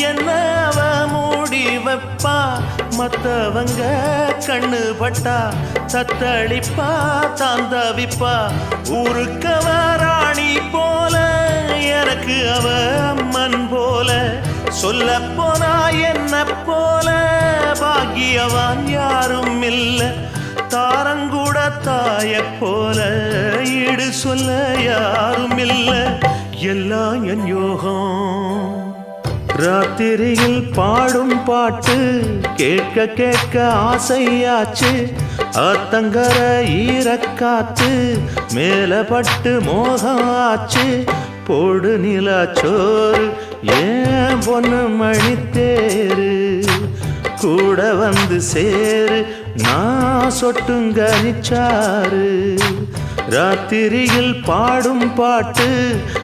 என்ன அவ மூடி வைப்பா, மத்தவங்க கண்ணு பட்டா தத்தளிப்பா தாந்தவிப்பா. ஊருக்கவ ராணி போல, எனக்கு அவ அம்மன் போல. சொல்ல போனா என்ன போல பாக்கியவான் யாரும் இல்ல. தாரங்கூட தாய போல ஈடு சொல்ல யாரும் இல்ல. எல்லாம் என் யோகம். ராத்திரியில் பாடும் பாட்டு கேட்க கேட்க ஆசையாச்சு. ஆத்தங்கர ஈரக்காத்து மேல பட்டு மோகம் ஆச்சு. போடு நிலாச்சோறு ஏன் பொண்ணு மணித்தேரு, கூட வந்து சேரு நான் சொட்டுங்க நிச்சாரு. ராத்திரியில் பாடும் பாட்டு